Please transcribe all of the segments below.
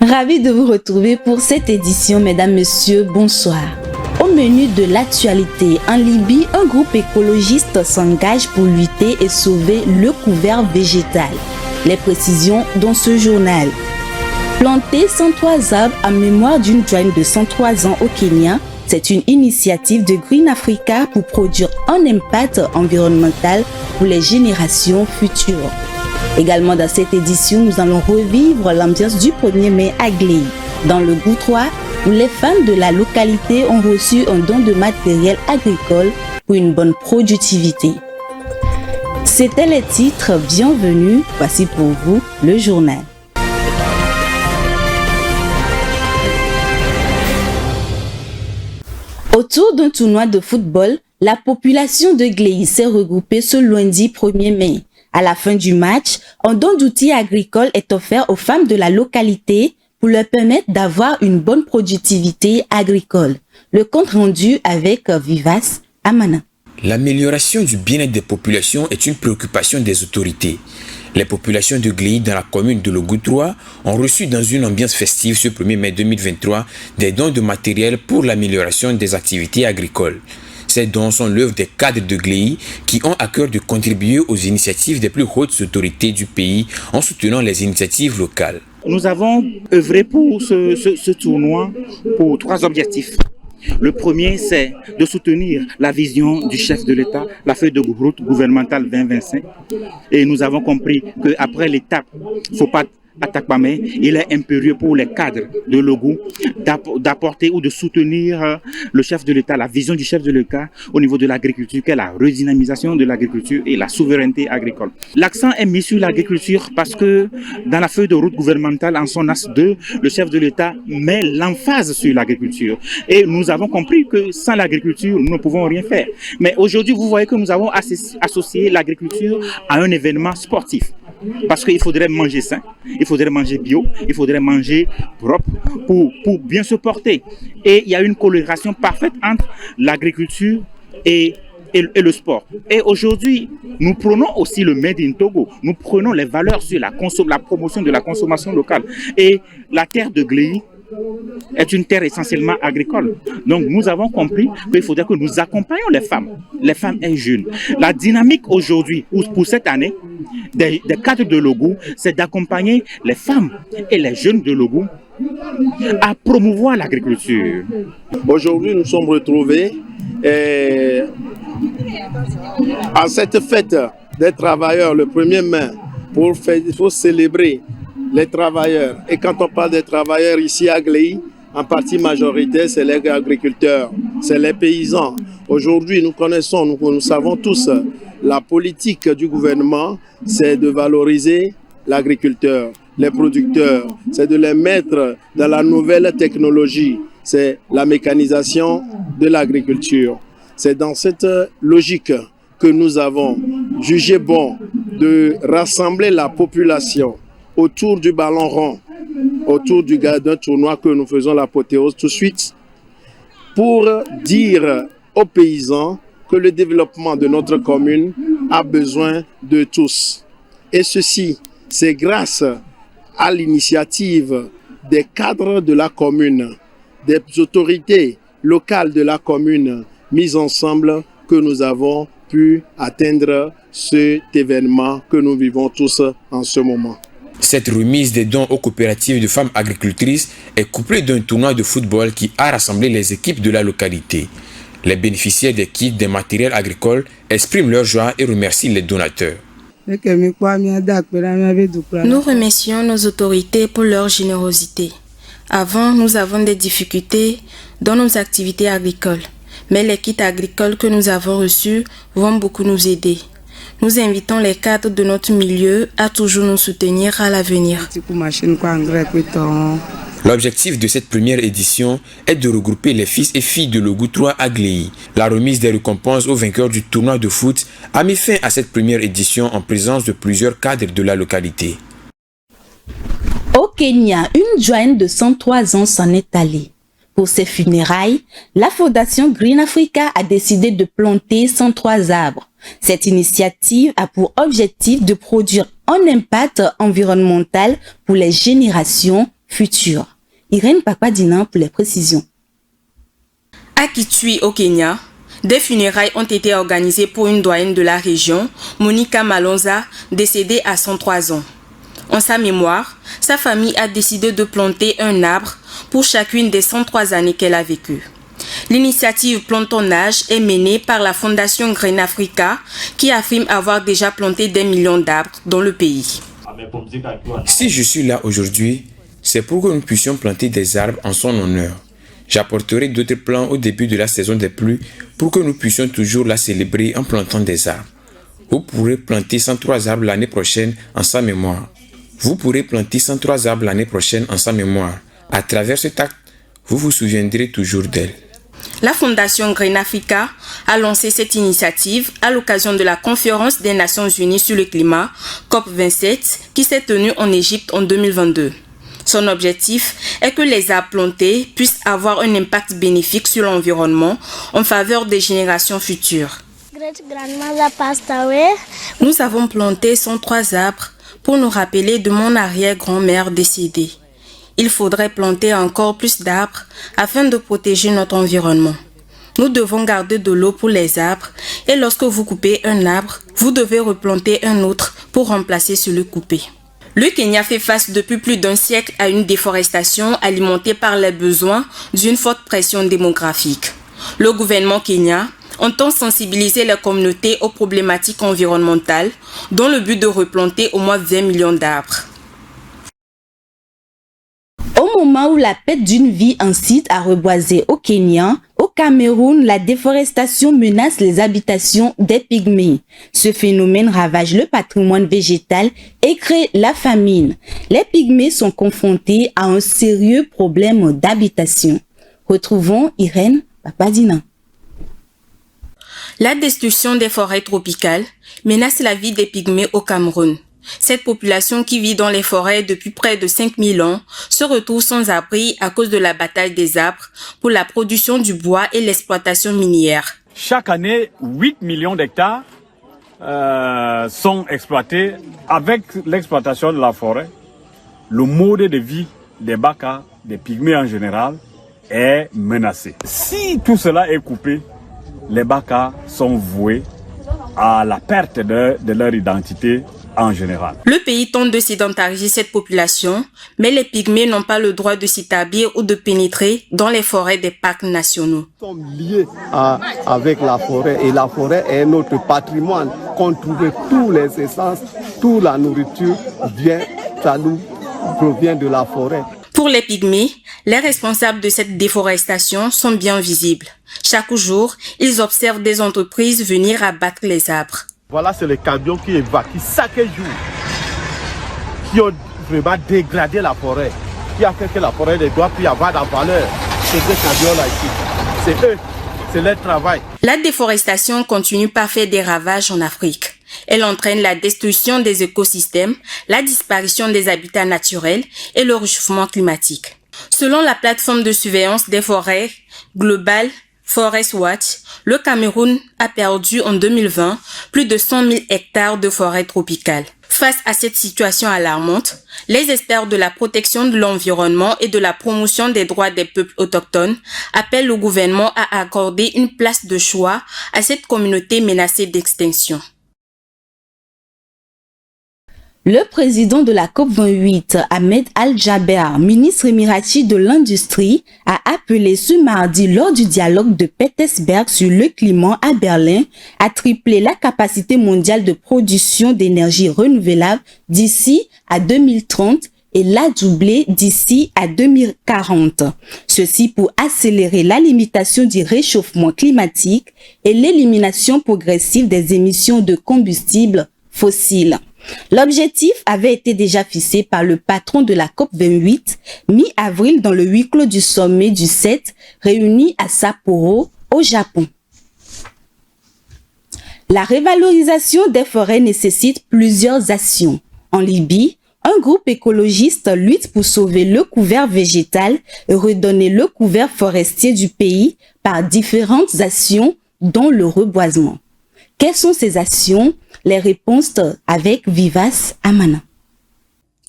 Ravi de vous retrouver pour cette édition, mesdames, messieurs, bonsoir. Au menu de l'actualité, en Libye, un groupe écologiste s'engage pour lutter et sauver le couvert végétal. Les précisions dans ce journal. Planter 103 arbres en mémoire d'une douane de 103 ans au Kenya, c'est une initiative de Green Africa pour produire un impact environnemental pour les générations futures. Également dans cette édition, nous allons revivre l'ambiance du 1er mai à Gley, dans le Goutrois, où les femmes de la localité ont reçu un don de matériel agricole pour une bonne productivité. C'étaient les titres. Bienvenue, voici pour vous le journal. Autour d'un tournoi de football, la population de Gley s'est regroupée ce lundi 1er mai. À la fin du match, un don d'outils agricoles est offert aux femmes de la localité pour leur permettre d'avoir une bonne productivité agricole. Le compte rendu avec Vivace Amana. L'amélioration du bien-être des populations est une préoccupation des autorités. Les populations de Gley dans la commune de Logoutrois ont reçu dans une ambiance festive ce 1er mai 2023 des dons de matériel pour l'amélioration des activités agricoles. Ces dons sont l'œuvre des cadres de Gley qui ont à cœur de contribuer aux initiatives des plus hautes autorités du pays en soutenant les initiatives locales. Nous avons œuvré pour ce tournoi pour 3 objectifs. Le premier, c'est de soutenir la vision du chef de l'État, la feuille de route gouvernementale 2025. Et nous avons compris qu'après l'étape, il ne faut pas attaquer, il est impérieux pour les cadres de Logou d'apporter ou de soutenir le chef de l'État, la vision du chef de l'État au niveau de l'agriculture, qui est la redynamisation de l'agriculture et la souveraineté agricole. L'accent est mis sur l'agriculture parce que dans la feuille de route gouvernementale, en son as 2, le chef de l'État met l'emphase sur l'agriculture. Et nous avons compris que sans l'agriculture, nous ne pouvons rien faire. Mais aujourd'hui, vous voyez que nous avons associé l'agriculture à un événement sportif. Parce qu'il faudrait manger sain, il faudrait manger bio, il faudrait manger propre pour bien se porter. Et il y a une corrélation parfaite entre l'agriculture et le sport. Et aujourd'hui, nous prenons aussi le Made in Togo. Nous prenons les valeurs sur la promotion de la consommation locale. Et la terre de Gley est une terre essentiellement agricole. Donc nous avons compris qu'il faudrait que nous accompagnions les femmes et jeunes. La dynamique aujourd'hui, pour cette année, des cadres de Logou, c'est d'accompagner les femmes et les jeunes de Logou à promouvoir l'agriculture. Aujourd'hui, nous sommes retrouvés à cette fête des travailleurs le 1er mai pour célébrer les travailleurs. Et quand on parle des travailleurs ici à Gley, en partie majorité, c'est les agriculteurs, c'est les paysans. Aujourd'hui, nous savons tous, la politique du gouvernement, c'est de valoriser l'agriculteur, les producteurs, c'est de les mettre dans la nouvelle technologie, c'est la mécanisation de l'agriculture. C'est dans cette logique que nous avons jugé bon de rassembler la population autour du ballon rond, autour d'un tournoi que nous faisons l'apothéose tout de suite, pour dire aux paysans que le développement de notre commune a besoin de tous. Et ceci, c'est grâce à l'initiative des cadres de la commune, des autorités locales de la commune mises ensemble que nous avons pu atteindre cet événement que nous vivons tous en ce moment. Cette remise des dons aux coopératives de femmes agricultrices est couplée d'un tournoi de football qui a rassemblé les équipes de la localité. Les bénéficiaires des kits des matériels agricoles expriment leur joie et remercient les donateurs. Nous remercions nos autorités pour leur générosité. Avant, nous avons des difficultés dans nos activités agricoles, mais les kits agricoles que nous avons reçus vont beaucoup nous aider. Nous invitons les cadres de notre milieu à toujours nous soutenir à l'avenir. L'objectif de cette première édition est de regrouper les fils et filles de Logou 3 à Gléy. La remise des récompenses aux vainqueurs du tournoi de foot a mis fin à cette première édition en présence de plusieurs cadres de la localité. Au Kenya, une doyenne de 103 ans s'en est allée. Pour ses funérailles, la Fondation Green Africa a décidé de planter 103 arbres. Cette initiative a pour objectif de produire un impact environnemental pour les générations futures. Irène Papadina pour les précisions. À Kitui, au Kenya, des funérailles ont été organisées pour une doyenne de la région, Monica Malonza, décédée à 103 ans. En sa mémoire, sa famille a décidé de planter un arbre pour chacune des 103 années qu'elle a vécues. L'initiative Plante ton âge est menée par la Fondation Green Africa qui affirme avoir déjà planté des millions d'arbres dans le pays. Si je suis là aujourd'hui, c'est pour que nous puissions planter des arbres en son honneur. J'apporterai d'autres plants au début de la saison des pluies pour que nous puissions toujours la célébrer en plantant des arbres. Vous pourrez planter 103 arbres l'année prochaine en sa mémoire. Vous pourrez planter 103 arbres l'année prochaine en sa mémoire. À travers cet acte, vous vous souviendrez toujours d'elle. La Fondation Green Africa a lancé cette initiative à l'occasion de la conférence des Nations Unies sur le climat, COP27, qui s'est tenue en Égypte en 2022. Son objectif est que les arbres plantés puissent avoir un impact bénéfique sur l'environnement en faveur des générations futures. Nous avons planté 103 arbres pour nous rappeler de mon arrière-grand-mère décédée. Il faudrait planter encore plus d'arbres afin de protéger notre environnement. Nous devons garder de l'eau pour les arbres et lorsque vous coupez un arbre, vous devez replanter un autre pour remplacer celui coupé. Le Kenya fait face depuis plus d'un siècle à une déforestation alimentée par les besoins d'une forte pression démographique. Le gouvernement kenyan entend sensibiliser les communautés aux problématiques environnementales dans le but de replanter au moins 20 millions d'arbres. Au moment où la perte d'une vie incite à reboiser au Kenya, au Cameroun, la déforestation menace les habitations des pygmées. Ce phénomène ravage le patrimoine végétal et crée la famine. Les pygmées sont confrontés à un sérieux problème d'habitation. Retrouvons Irène Papadina. La destruction des forêts tropicales menace la vie des pygmées au Cameroun. Cette population qui vit dans les forêts depuis près de 5000 ans se retrouve sans abri à cause de la bataille des arbres pour la production du bois et l'exploitation minière. Chaque année, 8 millions d'hectares sont exploités. Avec l'exploitation de la forêt, le mode de vie des Baka, des pygmées en général, est menacé. Si tout cela est coupé, les Baka sont voués à la perte de leur identité en général. Le pays tente de sédentariser cette population, mais les pygmées n'ont pas le droit de s'établir ou de pénétrer dans les forêts des parcs nationaux. Nous sommes liés avec la forêt et la forêt est notre patrimoine. Qu'on trouve tous les essences, toute la nourriture provient de la forêt. Pour les pygmées, les responsables de cette déforestation sont bien visibles. Chaque jour, ils observent des entreprises venir abattre les arbres. Voilà, c'est les camions qui évacuent chaque jour, qui ont vraiment dégradé la forêt, qui a fait que la forêt ne doit plus avoir de valeur. C'est ces camions-là ici. C'est eux, c'est leur travail. La déforestation continue par faire des ravages en Afrique. Elle entraîne la destruction des écosystèmes, la disparition des habitats naturels et le réchauffement climatique. Selon la plateforme de surveillance des forêts Global Forest Watch, le Cameroun a perdu en 2020 plus de 100 000 hectares de forêts tropicales. Face à cette situation alarmante, les experts de la protection de l'environnement et de la promotion des droits des peuples autochtones appellent le gouvernement à accorder une place de choix à cette communauté menacée d'extinction. Le président de la COP28, Ahmed Al-Jaber, ministre émirati de l'Industrie, a appelé ce mardi lors du dialogue de Petersberg sur le climat à Berlin à tripler la capacité mondiale de production d'énergie renouvelable d'ici à 2030 et la doubler d'ici à 2040. Ceci pour accélérer la limitation du réchauffement climatique et l'élimination progressive des émissions de combustibles fossiles. L'objectif avait été déjà fixé par le patron de la COP28, mi-avril dans le huis clos du sommet du 7, réuni à Sapporo, au Japon. La révalorisation des forêts nécessite plusieurs actions. En Libye, un groupe écologiste lutte pour sauver le couvert végétal et redonner le couvert forestier du pays par différentes actions, dont le reboisement. Quelles sont ces actions? Les réponses avec Vivace Amana.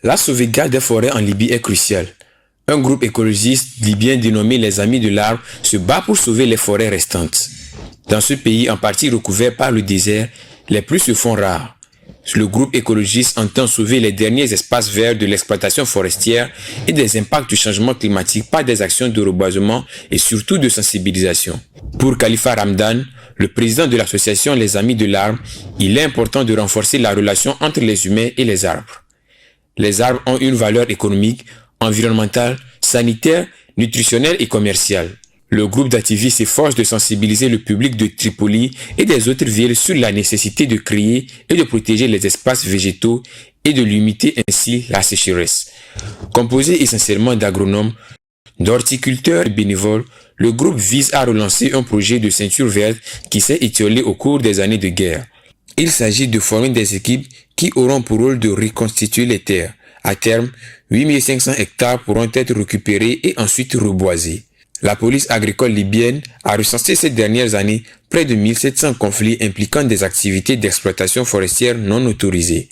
La sauvegarde des forêts en Libye est cruciale. Un groupe écologiste libyen dénommé les Amis de l'Arbre se bat pour sauver les forêts restantes. Dans ce pays en partie recouvert par le désert, les pluies se font rares. Le groupe écologiste entend sauver les derniers espaces verts de l'exploitation forestière et des impacts du changement climatique par des actions de reboisement et surtout de sensibilisation. Pour Khalifa Ramdan, le président de l'association Les Amis de l'Arbre, il est important de renforcer la relation entre les humains et les arbres. Les arbres ont une valeur économique, environnementale, sanitaire, nutritionnelle et commerciale. Le groupe d'activistes s'efforce de sensibiliser le public de Tripoli et des autres villes sur la nécessité de créer et de protéger les espaces végétaux et de limiter ainsi la sécheresse. Composé essentiellement d'agronomes, d'horticulteurs et bénévoles, le groupe vise à relancer un projet de ceinture verte qui s'est étiolé au cours des années de guerre. Il s'agit de former des équipes qui auront pour rôle de reconstituer les terres. À terme, 8500 hectares pourront être récupérés et ensuite reboisés. La police agricole libyenne a recensé ces dernières années près de 1700 conflits impliquant des activités d'exploitation forestière non autorisées.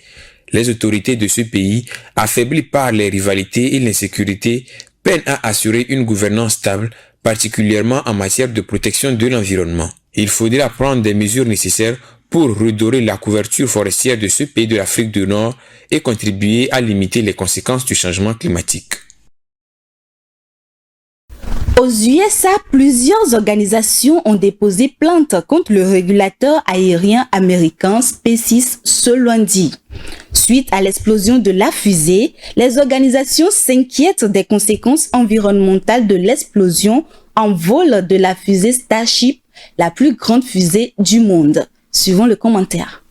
Les autorités de ce pays, affaiblies par les rivalités et l'insécurité, peinent à assurer une gouvernance stable, particulièrement en matière de protection de l'environnement. Il faudra prendre des mesures nécessaires pour redorer la couverture forestière de ce pays de l'Afrique du Nord et contribuer à limiter les conséquences du changement climatique. Aux USA, plusieurs organisations ont déposé plainte contre le régulateur aérien américain SpaceX ce lundi. Suite à l'explosion de la fusée, les organisations s'inquiètent des conséquences environnementales de l'explosion en vol de la fusée Starship, la plus grande fusée du monde. Suivons le commentaire.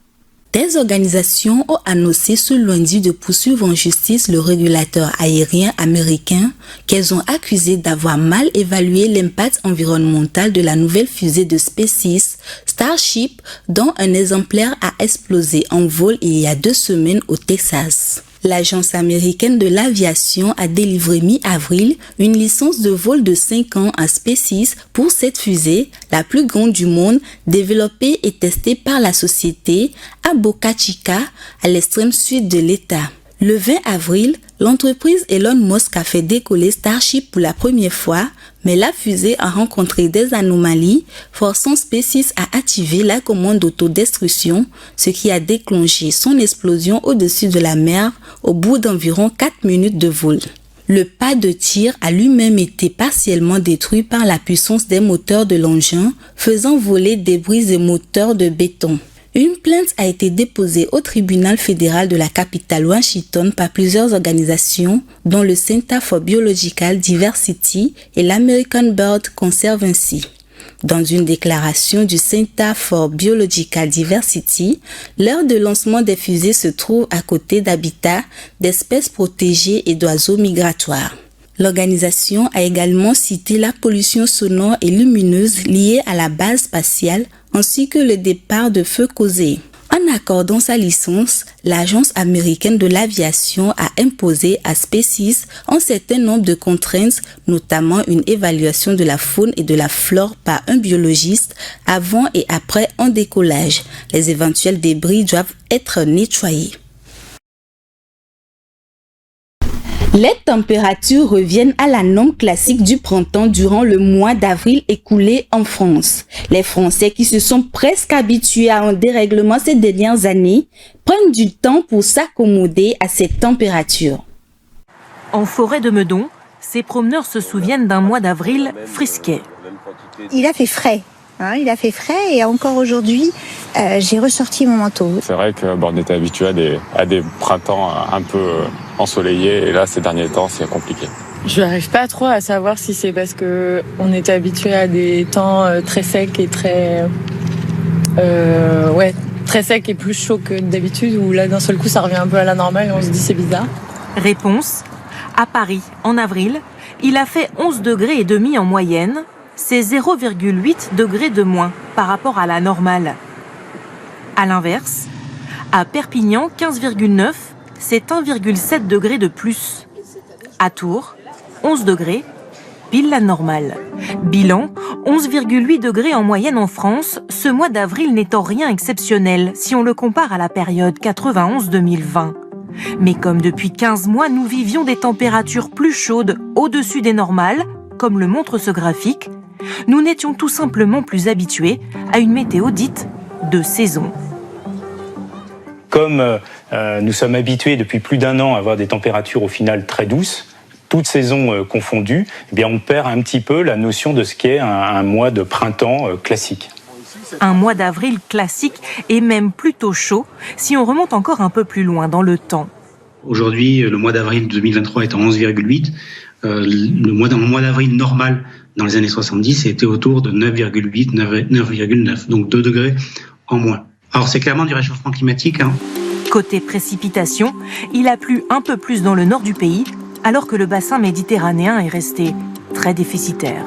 Des organisations ont annoncé ce lundi de poursuivre en justice le régulateur aérien américain qu'elles ont accusé d'avoir mal évalué l'impact environnemental de la nouvelle fusée de SpaceX Starship, dont un exemplaire a explosé en vol il y a 2 semaines au Texas. L'agence américaine de l'aviation a délivré mi-avril une licence de vol de 5 ans à SpaceX pour cette fusée, la plus grande du monde, développée et testée par la société à Boca Chica, à l'extrême sud de l'État. Le 20 avril, l'entreprise Elon Musk a fait décoller Starship pour la première fois, mais la fusée a rencontré des anomalies, forçant SpaceX à activer la commande d'autodestruction, ce qui a déclenché son explosion au-dessus de la mer au bout d'environ 4 minutes de vol. Le pas de tir a lui-même été partiellement détruit par la puissance des moteurs de l'engin, faisant voler débris et moteurs de béton. Une plainte a été déposée au tribunal fédéral de la capitale Washington par plusieurs organisations, dont le Center for Biological Diversity et l'American Bird Conservancy. Dans une déclaration du Center for Biological Diversity, l'heure de lancement des fusées se trouve à côté d'habitats, d'espèces protégées et d'oiseaux migratoires. L'organisation a également cité la pollution sonore et lumineuse liée à la base spatiale ainsi que le départ de feux causés. En accordant sa licence, l'agence américaine de l'aviation a imposé à SpaceX un certain nombre de contraintes, notamment une évaluation de la faune et de la flore par un biologiste avant et après un décollage. Les éventuels débris doivent être nettoyés. Les températures reviennent à la norme classique du printemps durant le mois d'avril écoulé en France. Les Français qui se sont presque habitués à un dérèglement ces dernières années prennent du temps pour s'accommoder à cette température. En forêt de Meudon, ces promeneurs se souviennent d'un mois d'avril frisquet. Il a fait frais. Il a fait frais et encore aujourd'hui, j'ai ressorti mon manteau. C'est vrai qu'on était habitué à des printemps un peu ensoleillés et là, ces derniers temps, c'est compliqué. Je n'arrive pas trop à savoir si c'est parce qu'on était habitué à des temps très secs et très très sec et plus chaud que d'habitude, où là d'un seul coup ça revient un peu à la normale et on se dit c'est bizarre. Réponse. À Paris, en avril, il a fait 11,5 degrés en moyenne. C'est 0,8 degrés de moins par rapport à la normale. À l'inverse, à Perpignan, 15,9, c'est 1,7 degré de plus. À Tours, 11 degrés, pile la normale. Bilan, 11,8 degrés en moyenne en France, ce mois d'avril n'étant rien exceptionnel si on le compare à la période 91-2020. Mais comme depuis 15 mois, nous vivions des températures plus chaudes au-dessus des normales, comme le montre ce graphique, nous n'étions tout simplement plus habitués à une météo dite de saison. Comme nous sommes habitués depuis plus d'un an à avoir des températures au final très douces, toutes saisons confondues, eh bien on perd un petit peu la notion de ce qu'est un mois de printemps classique. Un mois d'avril classique et même plutôt chaud si on remonte encore un peu plus loin dans le temps. Aujourd'hui, le mois d'avril 2023 est en 11,8. Le mois d'avril normal dans les années 70 était autour de 9,8, 9,9, donc 2 degrés en moins. Alors c'est clairement du réchauffement climatique. Côté précipitations, il a plu un peu plus dans le nord du pays, alors que le bassin méditerranéen est resté très déficitaire.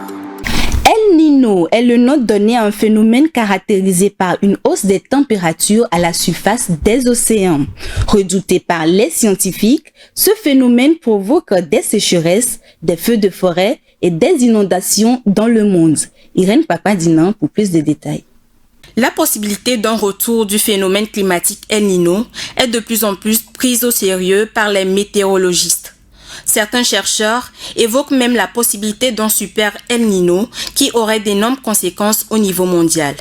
El Niño est le nom donné à un phénomène caractérisé par une hausse des températures à la surface des océans. Redouté par les scientifiques, ce phénomène provoque des sécheresses, des feux de forêt et des inondations dans le monde. Irène Papadinan pour plus de détails. La possibilité d'un retour du phénomène climatique El Niño est de plus en plus prise au sérieux par les météorologistes. Certains chercheurs évoquent même la possibilité d'un super El Niño qui aurait d'énormes conséquences au niveau mondial.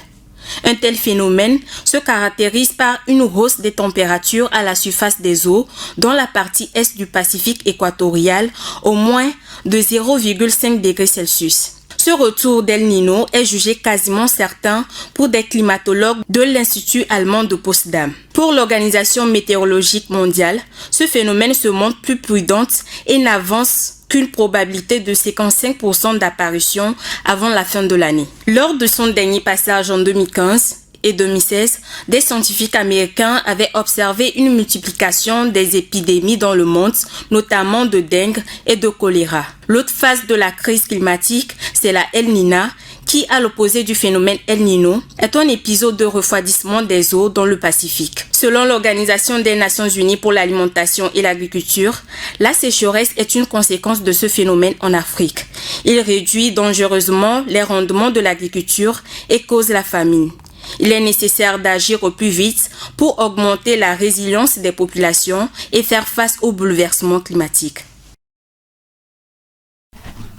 Un tel phénomène se caractérise par une hausse des températures à la surface des eaux dans la partie est du Pacifique équatorial au moins de 0,5 degrés Celsius. Ce retour d'El Niño est jugé quasiment certain pour des climatologues de l'Institut allemand de Potsdam. Pour l'Organisation météorologique mondiale, ce phénomène se montre plus prudent et n'avance qu'une probabilité de 55% d'apparition avant la fin de l'année. Lors de son dernier passage en 2015 et 2016, des scientifiques américains avaient observé une multiplication des épidémies dans le monde, notamment de dengue et de choléra. L'autre phase de la crise climatique, c'est la El Niña, qui, à l'opposé du phénomène El Niño, est un épisode de refroidissement des eaux dans le Pacifique. Selon l'Organisation des Nations Unies pour l'alimentation et l'agriculture, la sécheresse est une conséquence de ce phénomène en Afrique. Il réduit dangereusement les rendements de l'agriculture et cause la famine. Il est nécessaire d'agir au plus vite pour augmenter la résilience des populations et faire face aux bouleversements climatiques.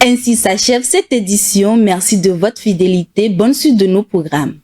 Ainsi s'achève cette édition. Merci de votre fidélité. Bonne suite de nos programmes.